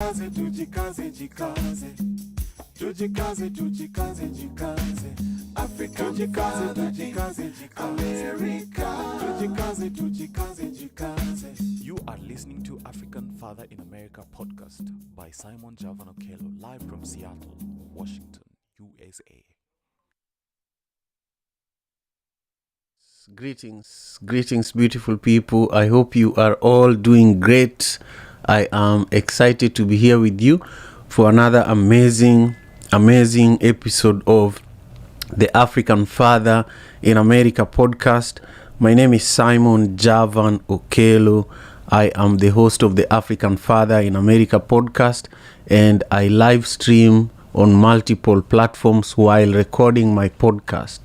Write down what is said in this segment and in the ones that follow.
Tujikaze, jikaze. Tujikaze, tujikaze, jikaze. Africa, tujikaze, tujikaze, jikaze. America, tujikaze, tujikaze, jikaze. You are listening to African Father in America podcast by Simon Javan Okello, live from Seattle, Washington, USA. Greetings, beautiful people. I hope you are all doing great. I am excited to be here with you for another amazing episode of the African Father in America podcast. My name is Simon Javan Okello. I am the host of the African Father in America podcast, and I live stream on multiple platforms while recording my podcast.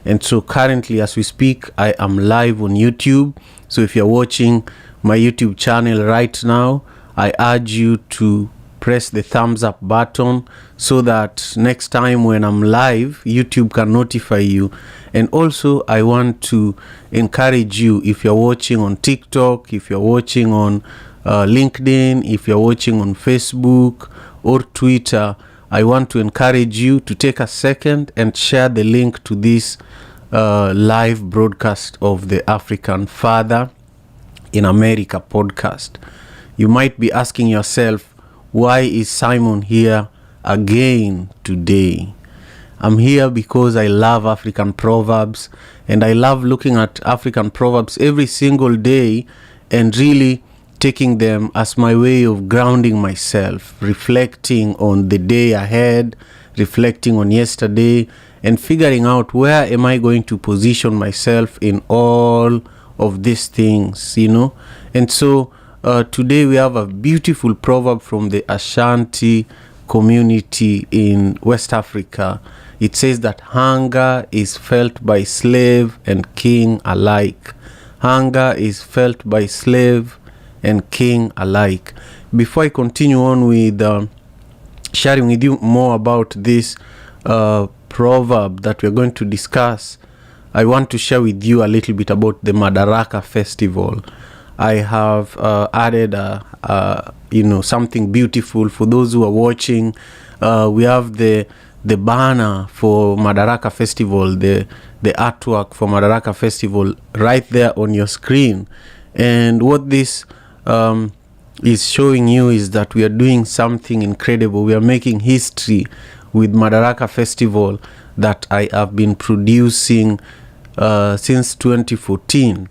And so currently, as we speak, I am live on YouTube. So if you're watching my YouTube channel right now, I urge you to press the thumbs up button so that next time when I'm live, YouTube can notify you. And also, I want to encourage you, if you're watching on TikTok, if you're watching on LinkedIn, if you're watching on Facebook or Twitter, I want to encourage you to take a second and share the link to this live broadcast of the African Father in America podcast. You might be asking yourself, why is Simon here again today? I'm here because I love African Proverbs, and I love looking at African Proverbs every single day and really taking them as my way of grounding myself, reflecting on the day ahead, reflecting on yesterday, and figuring out where am I going to position myself in all of these things, And so today we have a beautiful proverb from the Ashanti community in West Africa. It says that hunger is felt by slave and king alike. Hunger is felt by slave and king alike. Before I continue on with sharing with you more about this proverb that we're going to discuss, I want to share with you a little bit about the Madaraka festival. I have added something beautiful for those who are watching. We have the banner for Madaraka festival, the artwork for Madaraka festival right there on your screen. And what this is showing you is that we are doing something incredible. We are making history with Madaraka festival that I have been producing since 2014.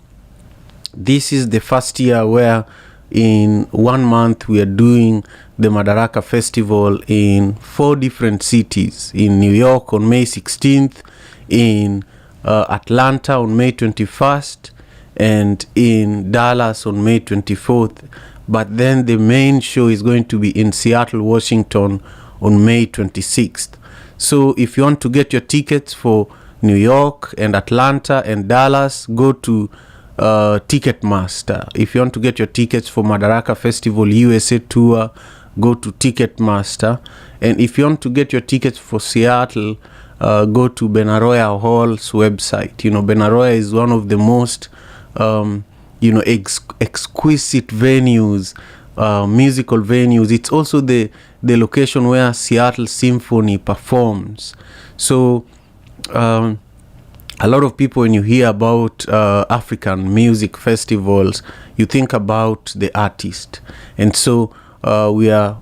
This is the first year where in 1 month we are doing the Madaraka festival in 4 different cities. In New York on May 16th, in Atlanta on May 21st, and in Dallas on May 24th. But then the main show is going to be in Seattle, Washington on May 26th. So if you want to get your tickets for New York and Atlanta and Dallas, go to Ticketmaster. If you want to get your tickets for Madaraka Festival USA Tour, go to Ticketmaster. And if you want to get your tickets for Seattle, go to Benaroya Hall's website. Benaroya is one of the most exquisite venues, musical venues. It's also the location where Seattle Symphony performs. So a lot of people, when you hear about African music festivals, you think about the artist. And so we are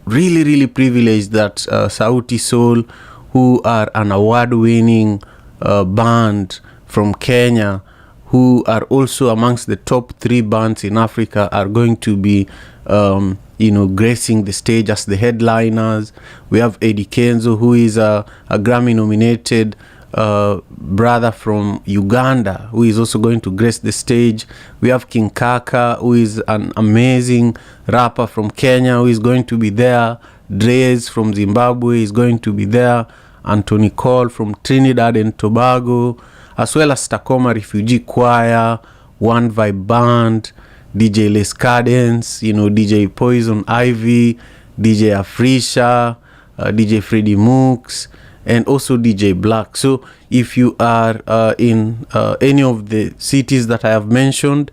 really privileged that Sauti Sol, who are an award-winning band from Kenya, who are also amongst the top 3 bands in Africa, are going to be gracing the stage as the headliners. We have Eddie Kenzo, who is a Grammy-nominated brother from Uganda, who is also going to grace the stage. We have King Kaka, who is an amazing rapper from Kenya, who is going to be there. Dre's from Zimbabwe is going to be there. Anthony Cole from Trinidad and Tobago, as well as Tacoma Refugee Choir, One Vibe Band, DJ Les Cadence, DJ Poison Ivy, DJ Afrisha, DJ Freddie Mooks, and also DJ Black. So if you are in any of the cities that I have mentioned,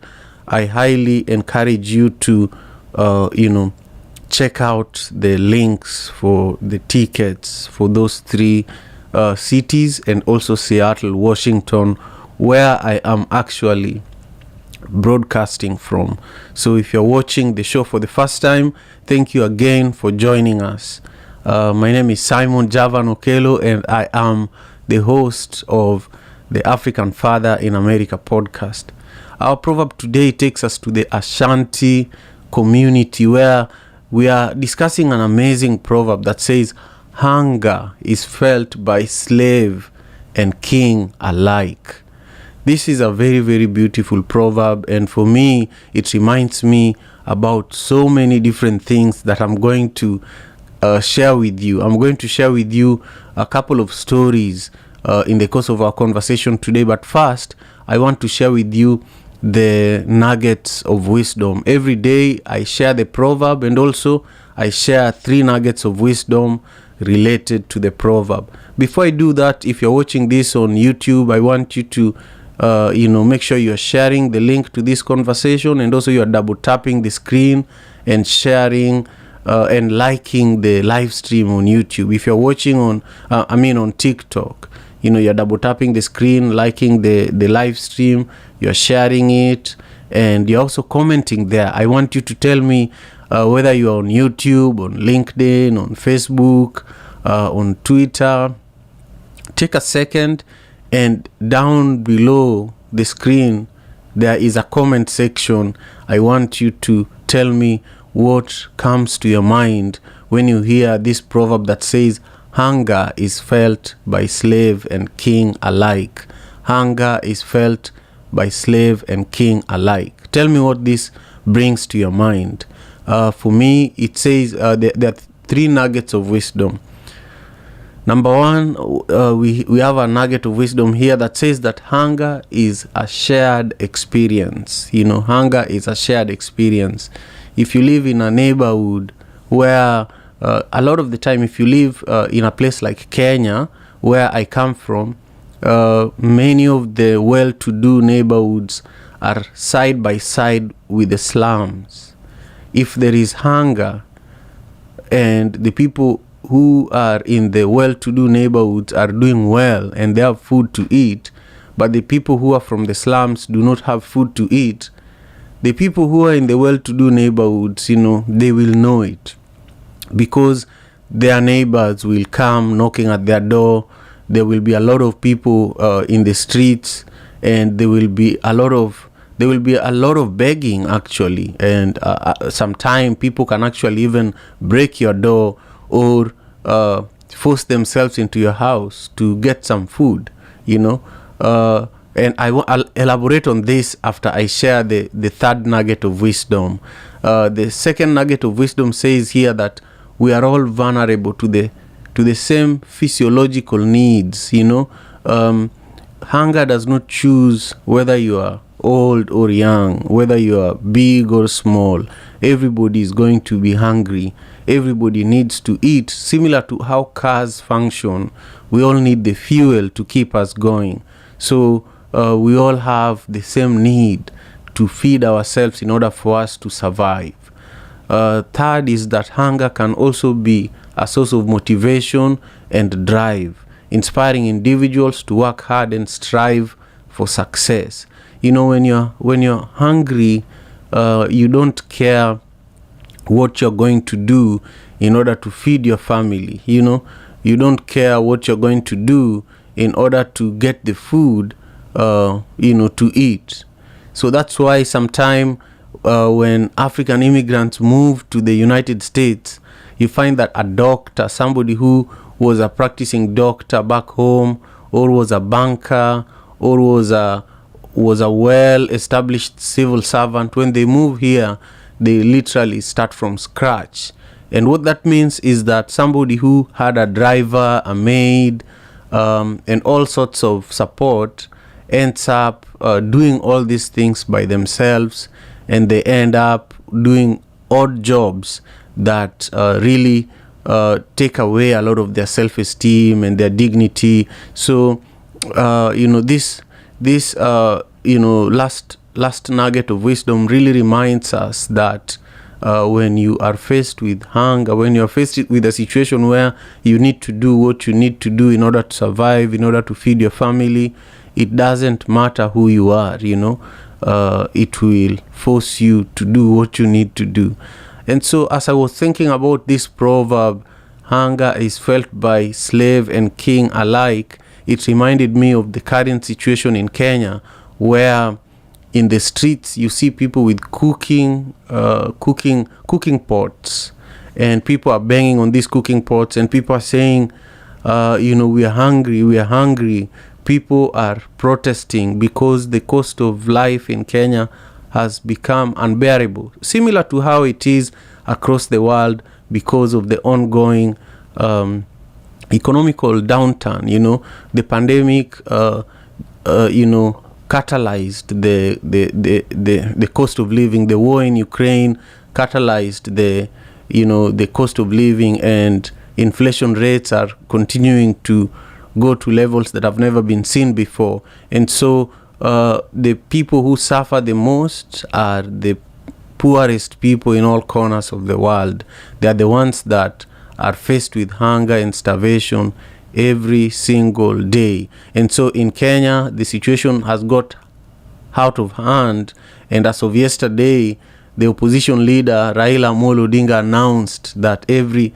I highly encourage you to check out the links for the tickets for those 3 cities, and also Seattle, Washington, where I am actually broadcasting from. So if you're watching the show for the first time, thank you again for joining us. My name is Simon Javan Okelo, and I am the host of the African Father in America podcast. Our proverb today takes us to the Ashanti community, where we are discussing an amazing proverb that says, hunger is felt by slave and king alike. This is a very, very beautiful proverb, and for me, it reminds me about so many different things that I'm going to share with you. I'm going to share with you a couple of stories in the course of our conversation today, but first, I want to share with you the nuggets of wisdom. Every day I share the proverb, and also I share 3 nuggets of wisdom related to the proverb. Before I do that, if you're watching this on YouTube, I want you to make sure you're sharing the link to this conversation, and also you're double tapping the screen and sharing and liking the live stream on YouTube. If you're watching on TikTok, you're double tapping the screen, liking the live stream, you're sharing it, and you're also commenting there. I want you to tell me whether you're on YouTube, on LinkedIn, on Facebook, on Twitter. Take a second, and down below the screen, there is a comment section. I want you to tell me what comes to your mind when you hear this proverb that says, hunger is felt by slave and king alike. Hunger is felt by slave and king alike. Tell me what this brings to your mind. For me, it says there are 3 nuggets of wisdom. Number 1, we have a nugget of wisdom here that says that hunger is a shared experience. Hunger is a shared experience. If you live in a neighborhood where a lot of the time, if you live in a place like Kenya, where I come from, many of the well-to-do neighborhoods are side by side with the slums. If there is hunger and the people who are in the well-to-do neighborhoods are doing well and they have food to eat, but the people who are from the slums do not have food to eat, the people who are in the well-to-do neighborhoods, they will know it, because their neighbors will come knocking at their door. There will be a lot of people in the streets, and there will be a lot of begging, actually, and sometimes people can actually even break your door or force themselves into your house to get some food, and I'll elaborate on this after I share the 3rd nugget of wisdom. The 2nd nugget of wisdom says here that we are all vulnerable to the same physiological needs. Hunger does not choose whether you are old or young, whether you are big or small. Everybody is going to be hungry. Everybody needs to eat. Similar to how cars function, we all need the fuel to keep us going. So we all have the same need to feed ourselves in order for us to survive. 3rd is that hunger can also be a source of motivation and drive, inspiring individuals to work hard and strive for success. When you're hungry, you don't care what you're going to do in order to feed your family. You don't care what you're going to do in order to get the food, to eat. So that's why sometimes when African immigrants move to the United States, you find that a doctor, somebody who was a practicing doctor back home, or was a banker, or was a well-established civil servant, when they move here, they literally start from scratch. And what that means is that somebody who had a driver, a maid, and all sorts of support ends up doing all these things by themselves, and they end up doing odd jobs that really take away a lot of their self-esteem and their dignity. So this last nugget of wisdom really reminds us that when you are faced with hunger, when you are faced with a situation where you need to do what you need to do in order to survive, in order to feed your family, it doesn't matter who you are, it will force you to do what you need to do. And so as I was thinking about this proverb, hunger is felt by slave and king alike, it reminded me of the current situation in Kenya, where in the streets you see people with cooking pots, and people are banging on these cooking pots, and people are saying, we are hungry. People are protesting because the cost of life in Kenya has become unbearable, similar to how it is across the world because of the ongoing economical downturn. The pandemic catalyzed the cost of living. The war in Ukraine catalyzed the cost of living, and inflation rates are continuing to go to levels that have never been seen before. And so the people who suffer the most are the poorest people in all corners of the world. They are the ones that are faced with hunger and starvation every single day. And so in Kenya, the situation has got out of hand, and as of yesterday, the opposition leader Raila Amolo Odinga announced that every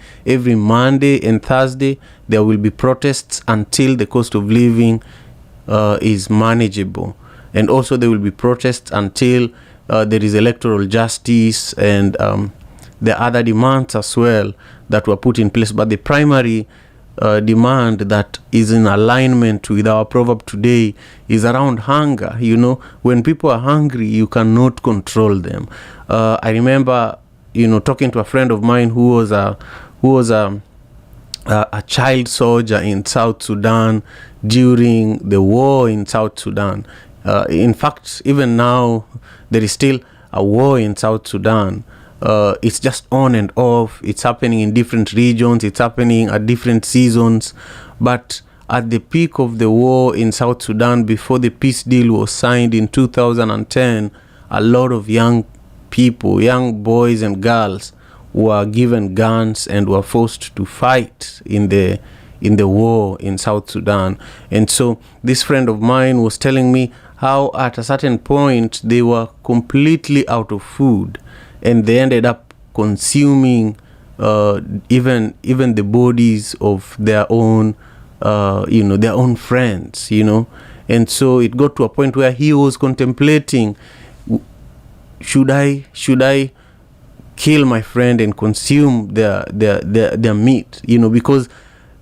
Monday and Thursday there will be protests until the cost of living is manageable, and also there will be protests until there is electoral justice and the other demands as well that were put in place. But the primary demand that is in alignment with our proverb today is around hunger. When people are hungry, you cannot control them. I remember, talking to a friend of mine who was a child soldier in South Sudan during the war in South Sudan. In fact, even now, there is still a war in South Sudan. It's just on and off. It's happening in different regions. It's happening at different seasons. But at the peak of the war in South Sudan, before the peace deal was signed in 2010, a lot of young people, young boys and girls, were given guns and were forced to fight in the war in South Sudan. And so this friend of mine was telling me how at a certain point they were completely out of food, and they ended up consuming even the bodies of their own their own friends, and so it got to a point where he was contemplating, should I kill my friend and consume their meat, because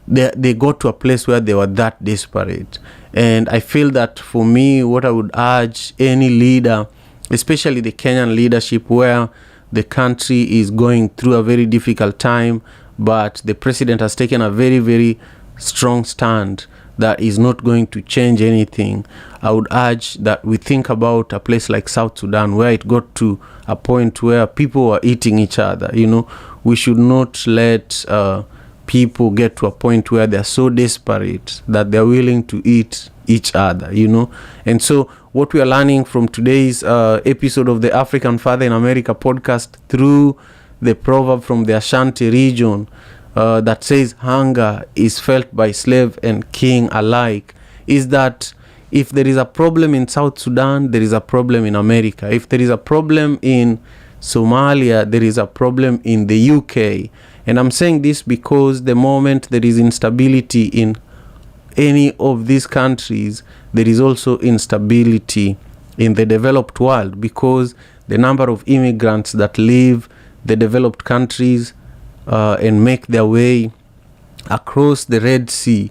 they got to a place where they were that desperate. And I feel that for me, what I would urge any leader, especially the Kenyan leadership, where the country is going through a very difficult time, but the president has taken a very, very strong stand that is not going to change anything. I would urge that we think about a place like South Sudan, where it got to a point where people were eating each other. We should not let people get to a point where they're so desperate that they're willing to eat each other, And so what we are learning from today's episode of the African Father in America podcast, through the proverb from the Ashanti region that says hunger is felt by slave and king alike, is that if there is a problem in South Sudan, there is a problem in America. If there is a problem in Somalia, there is a problem in the UK. And I'm saying this because the moment there is instability in any of these countries, there is also instability in the developed world, because the number of immigrants that leave the developed countries and make their way across the Red Sea,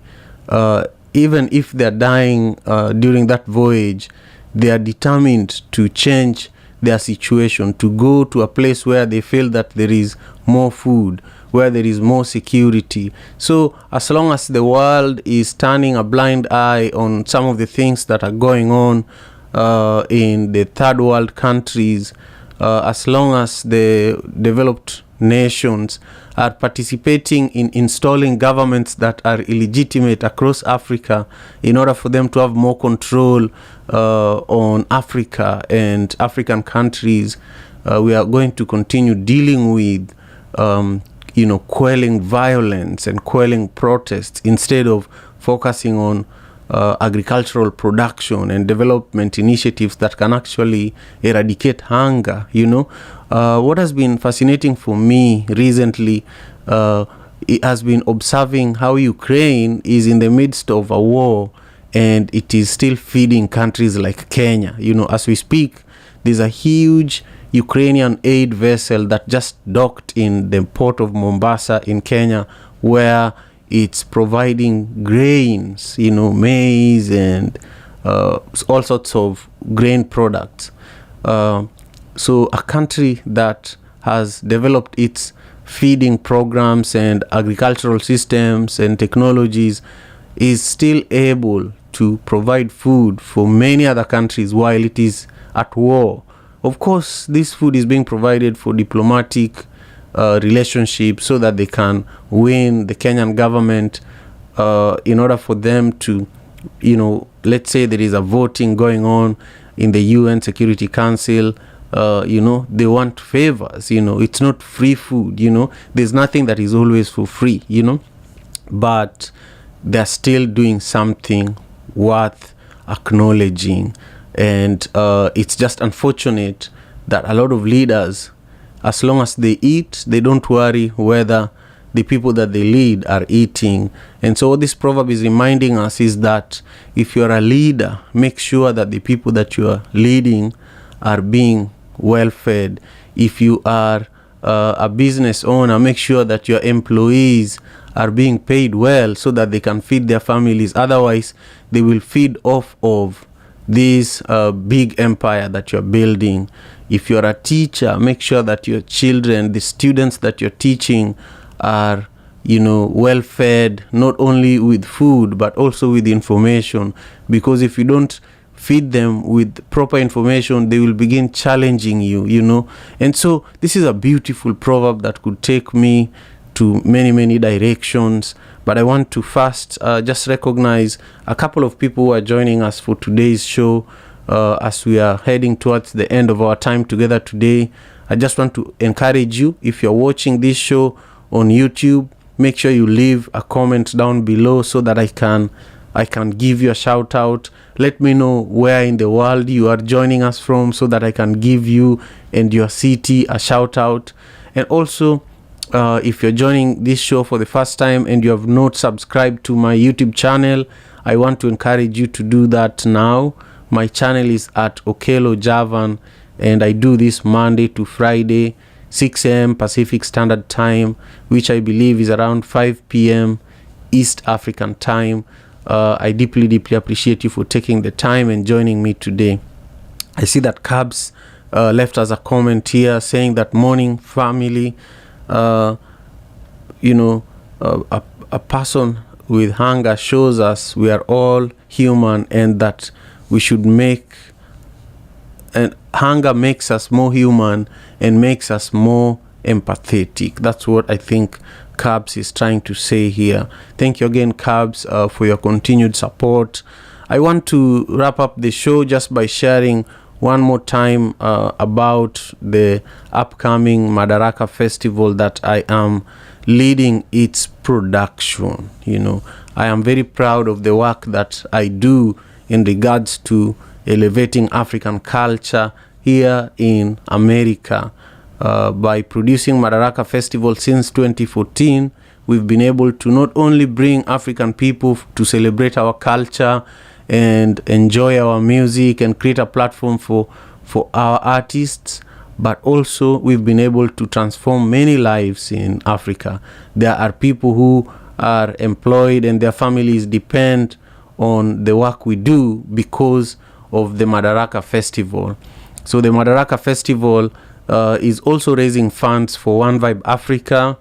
even if they're dying during that voyage, they are determined to change their situation, to go to a place where they feel that there is more food, where there is more security. So as long as the world is turning a blind eye on some of the things that are going on in the third world countries, as long as the developed nations are participating in installing governments that are illegitimate across Africa in order for them to have more control on Africa and African countries, we are going to continue dealing with quelling violence and quelling protests instead of focusing on agricultural production and development initiatives that can actually eradicate hunger. What has been fascinating for me recently it has been observing how Ukraine is in the midst of a war and it is still feeding countries like Kenya. As we speak, there's a huge Ukrainian aid vessel that just docked in the port of Mombasa in Kenya, where it's providing grains, maize and all sorts of grain products. So a country that has developed its feeding programs and agricultural systems and technologies is still able to provide food for many other countries while it is at war. Of course, this food is being provided for diplomatic relationships so that they can win the Kenyan government in order for them to, let's say there is a voting going on in the UN Security Council. They want favors. It's not free food. There's nothing that is always for free. But they're still doing something worth acknowledging. And it's just unfortunate that a lot of leaders, as long as they eat, they don't worry whether the people that they lead are eating. And so what this proverb is reminding us is that if you're a leader, make sure that the people that you are leading are being well fed. If you are a business owner, make sure that your employees are being paid well so that they can feed their families. Otherwise, they will feed off of this big empire that you're building. If you're a teacher, make sure that your children, the students that you're teaching, are well fed, not only with food but also with information. Because if you don't feed them with proper information, they will begin challenging you. And so this is a beautiful proverb that could take me to many directions. But I want to first just recognize a couple of people who are joining us for today's show as we are heading towards the end of our time together today. I just want to encourage you, if you're watching this show on YouTube, make sure you leave a comment down below so that I can give you a shout out. Let me know where in the world you are joining us from so that I can give you and your city a shout out. And also, if you're joining this show for the first time and you have not subscribed to my YouTube channel, I want to encourage you to do that now. My channel is at Okello Javan, and I do this Monday to Friday, 6 a.m. Pacific Standard Time, which I believe is around 5 p.m. East African Time. I deeply appreciate you for taking the time and joining me today. I see that Cabs left us a comment here saying that morning family, a person with hunger shows us we are all human and that we should and hunger makes us more human and makes us more empathetic. That's what I think Cabs is trying to say here. Thank you again, Cabs, for your continued support. I want to wrap up the show just by sharing one more time about the upcoming Madaraka Festival that I am leading its production. I am very proud of the work that I do in regards to elevating African culture here in America. By producing Madaraka Festival since 2014, we've been able to not only bring African people to celebrate our culture and enjoy our music and create a platform for our artists, but also we've been able to transform many lives in Africa. There are people who are employed and their families depend on the work we do because of the Madaraka Festival. So the Madaraka Festival is also raising funds for One Vibe Africa,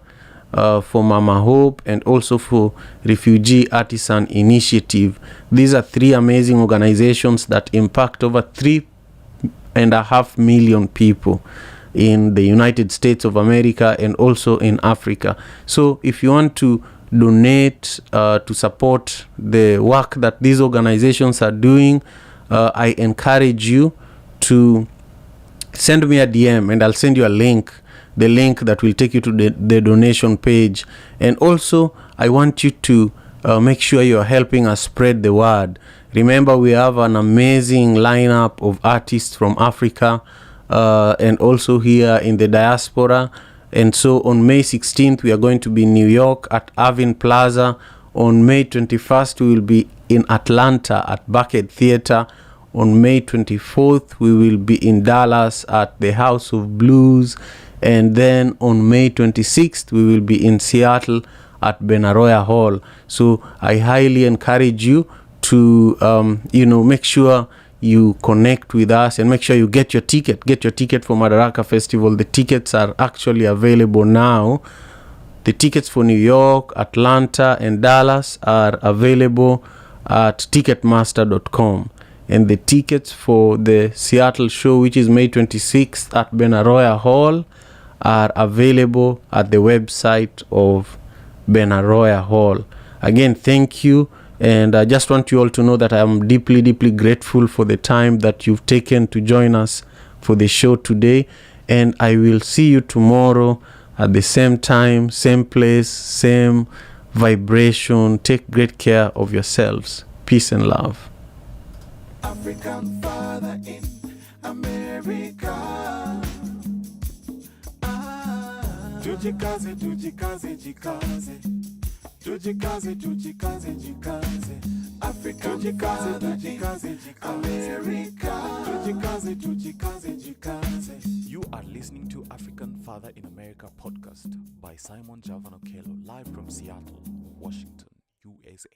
for Mama Hope, and also for Refugee Artisan Initiative. These are three amazing organizations that impact over 3.5 million people in the United States of America and also in Africa. So if you want to donate to support the work that these organizations are doing, I encourage you to send me a DM and I'll send you a link, the link that will take you to the donation page. And also, I want you to make sure you're helping us spread the word. Remember, we have an amazing lineup of artists from Africa and also here in the diaspora. And so on May 16th, we are going to be in New York at Irving Plaza. On May 21st, we will be in Atlanta at Bucket Theater. On May 24th, we will be in Dallas at the House of Blues. And then on May 26th, we will be in Seattle at Benaroya Hall. So I highly encourage you to, make sure you connect with us and make sure you get your ticket. Get your ticket for Madaraka Festival. The tickets are actually available now. The tickets for New York, Atlanta, and Dallas are available at ticketmaster.com. And the tickets for the Seattle show, which is May 26th at Benaroya Hall, are available at the website of Benaroya Hall. Again, thank you. And I just want you all to know that I am deeply, deeply grateful for the time that you've taken to join us for the show today. And I will see you tomorrow at the same time, same place, same vibration. Take great care of yourselves. Peace and love. African father in America. Tujikaze, tujikaze, jikaze. Tujikaze, tujikaze, jikaze. Africa, tujikaze, tujikaze, America. Tujikaze, tujikaze, jikaze. You are listening to African Father in America podcast by Simon Javan Okello, live from Seattle, Washington, USA.